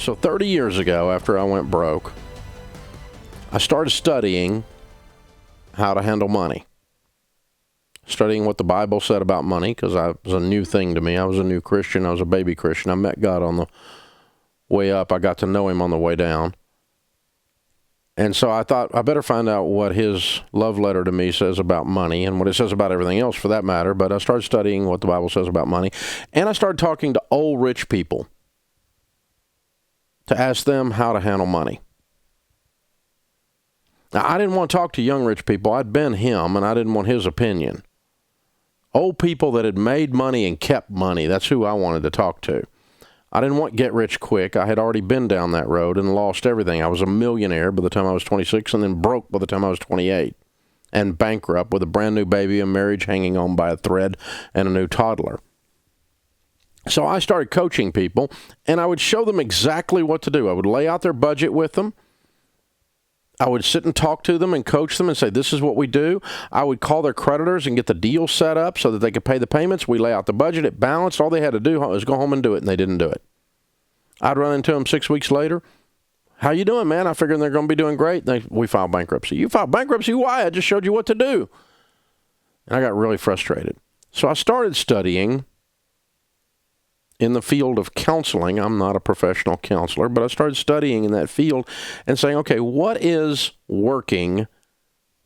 So 30 years ago, after I went broke, I started studying how to handle money. Studying what the Bible said about money, because it was a new thing to me. I was a new Christian. I was a baby Christian. I met God on the way up. I got to know him on the way down. And so I thought I better find out what his love letter to me says about money and what it says about everything else for that matter. But I started studying what the Bible says about money. And I started talking to old rich people to ask them how to handle money. Now, I didn't want to talk to young rich people. I'd been him, and I didn't want his opinion. Old people that had made money and kept money, that's who I wanted to talk to. I didn't want get rich quick. I had already been down that road and lost everything. I was a millionaire by the time I was 26 and then broke by the time I was 28 and bankrupt with a brand new baby, a marriage hanging on by a thread, and a new toddler. So I started coaching people, and I would show them exactly what to do. I would lay out their budget with them. I would sit and talk to them and coach them and say, this is what we do. I would call their creditors and get the deal set up so that they could pay the payments. We lay out the budget. It balanced. All they had to do was go home and do it, and they didn't do it. I'd run into them 6 weeks later. How you doing, man? I figured they're going to be doing great. We filed bankruptcy. You filed bankruptcy? Why? I just showed you what to do. And I got really frustrated. So I started studying in the field of counseling. I'm not a professional counselor, but I started studying in that field and saying, okay, what is working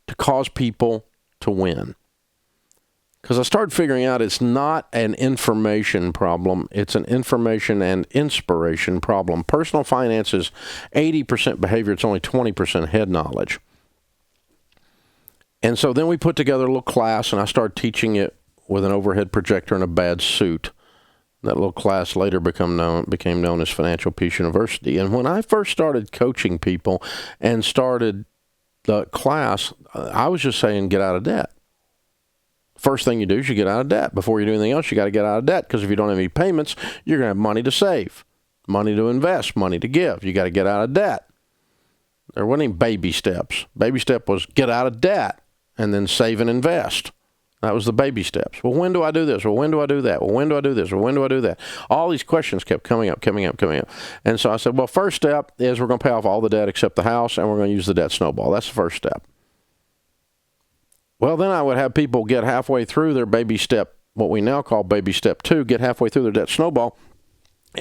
to cause people to win? Because I started figuring out it's not an information problem. It's an information and inspiration problem. Personal finance is 80% behavior. It's only 20% head knowledge. And so then we put together a little class, and I started teaching it with an overhead projector and a bad suit. That little class later became known as Financial Peace University. And when I first started coaching people and started the class, I was just saying, get out of debt. First thing you do is you get out of debt. Before you do anything else, you got to get out of debt, because if you don't have any payments, you're going to have money to save, money to invest, money to give. You got to get out of debt. There weren't any baby steps. Baby step was get out of debt and then save and invest. That was the baby steps. Well, when do I do this? Well, when do I do that? Well, when do I do this? Well, when do I do that? All these questions kept coming up. And so I said, well, first step is we're going to pay off all the debt except the house, and we're going to use the debt snowball. That's the first step. Well, then I would have people get halfway through their baby step, what we now call baby step 2, get halfway through their debt snowball.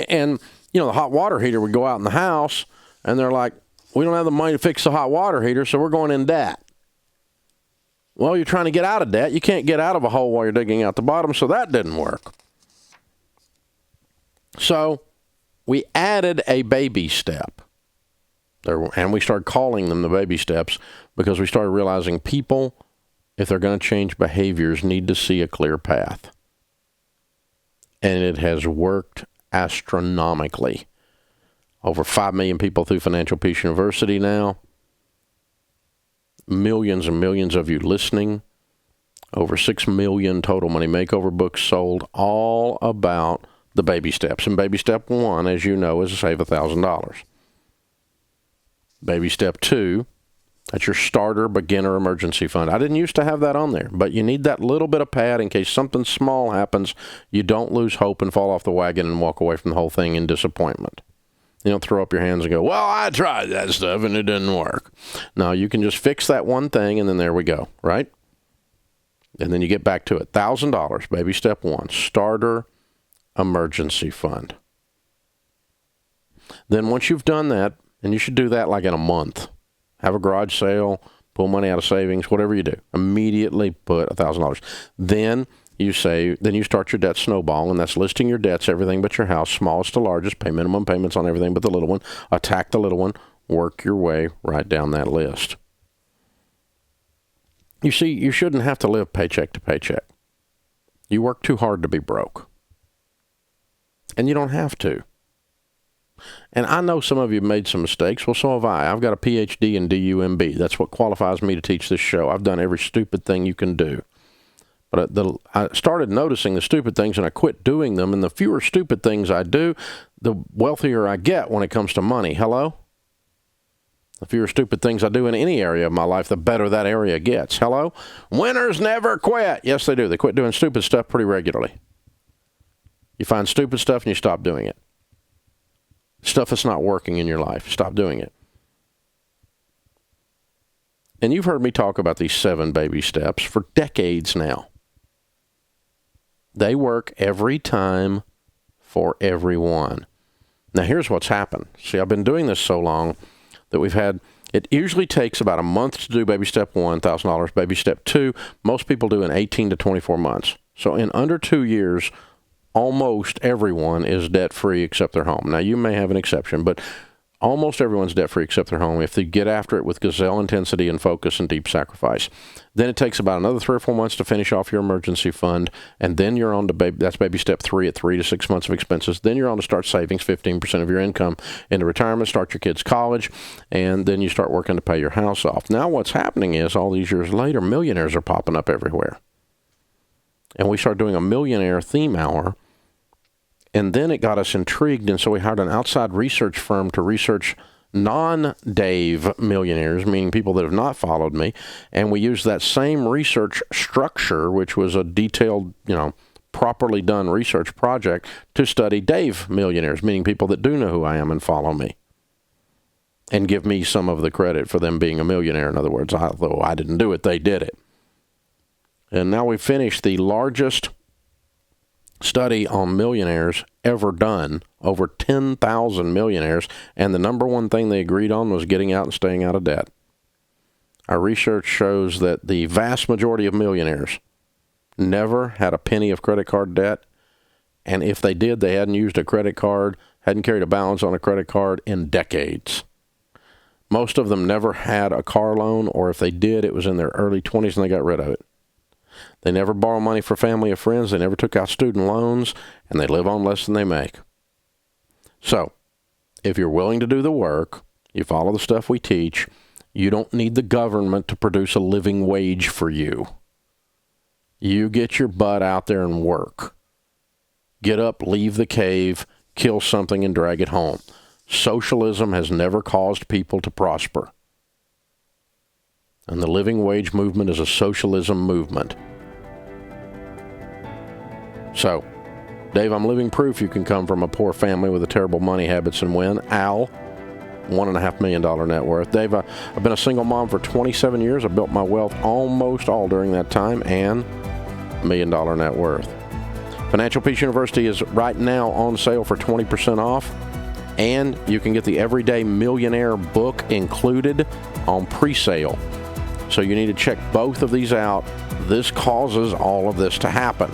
And, the hot water heater would go out in the house, and they're like, we don't have the money to fix the hot water heater, so we're going in debt. Well, you're trying to get out of debt. You can't get out of a hole while you're digging out the bottom, so that didn't work. So we added a baby step. And we started calling them the baby steps because we started realizing people, if they're going to change behaviors, need to see a clear path. And it has worked astronomically. Over 5 million people through Financial Peace University now. Millions and millions of you listening. Over 6 million total money makeover books sold, all about the baby steps. And baby step 1, as you know, is to save $1,000. Baby step 2, that's your starter beginner emergency fund. I didn't used to have that on there, but you need that little bit of pad in case something small happens. You don't lose hope and fall off the wagon and walk away from the whole thing in disappointment. You don't throw up your hands and go, well, I tried that stuff and it didn't work. No, you can just fix that one thing, and then there we go, right? And then you get back to it. $1,000, baby step 1, starter emergency fund. Then once you've done that, and you should do that like in a month, have a garage sale, pull money out of savings, whatever you do, immediately put $1,000. Then you start your debt snowball, and that's listing your debts, everything but your house, smallest to largest, pay minimum payments on everything but the little one, attack the little one, work your way right down that list. You see, you shouldn't have to live paycheck to paycheck. You work too hard to be broke. And you don't have to. And I know some of you made some mistakes. Well, so have I. I've got a PhD in DUMB. That's what qualifies me to teach this show. I've done every stupid thing you can do. But I started noticing the stupid things, and I quit doing them. And the fewer stupid things I do, the wealthier I get when it comes to money. Hello? The fewer stupid things I do in any area of my life, the better that area gets. Hello? Winners never quit. Yes, they do. They quit doing stupid stuff pretty regularly. You find stupid stuff and you stop doing it. Stuff that's not working in your life. Stop doing it. And you've heard me talk about these 7 baby steps for decades now. They work every time for everyone. Now, here's what's happened. See, I've been doing this so long that it usually takes about a month to do baby step 1, $1,000. Baby step 2, most people do in 18 to 24 months. So in under 2 years, almost everyone is debt-free except their home. Now, you may have an exception, but almost everyone's debt-free except their home if they get after it with gazelle intensity and focus and deep sacrifice. Then it takes about another 3 or 4 months to finish off your emergency fund, and then you're on to that's baby step 3 at 3 to 6 months of expenses. Then you're on to start savings 15% of your income into retirement, start your kids' college, and then you start working to pay your house off. Now what's happening is all these years later, millionaires are popping up everywhere. And we started doing a millionaire theme hour. And then it got us intrigued, and so we hired an outside research firm to research non-Dave millionaires, meaning people that have not followed me. And we used that same research structure, which was a detailed, properly done research project, to study Dave millionaires, meaning people that do know who I am and follow me. And give me some of the credit for them being a millionaire. In other words, although I didn't do it, they did it. And now we've finished the largest study on millionaires ever done, over 10,000 millionaires, and the number one thing they agreed on was getting out and staying out of debt. Our research shows that the vast majority of millionaires never had a penny of credit card debt, and if they did, they hadn't used a credit card, hadn't carried a balance on a credit card in decades. Most of them never had a car loan, or if they did, it was in their early 20s and they got rid of it. They never borrow money for family or friends. They never took out student loans, and they live on less than they make. So, if you're willing to do the work, you follow the stuff we teach, you don't need the government to produce a living wage for you. You get your butt out there and work. Get up, leave the cave, kill something, and drag it home. Socialism has never caused people to prosper. And the living wage movement is a socialism movement. So, Dave, I'm living proof you can come from a poor family with a terrible money habits and win. Al, $1.5 million net worth. Dave, I've been a single mom for 27 years. I built my wealth almost all during that time, and $1 million net worth. Financial Peace University is right now on sale for 20% off, and you can get the Everyday Millionaire book included on pre-sale. So you need to check both of these out. This causes all of this to happen.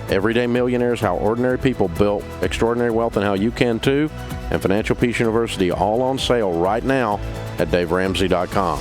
Everyday Millionaires, How Ordinary People Built Extraordinary Wealth and How You Can Too, and Financial Peace University, all on sale right now at DaveRamsey.com.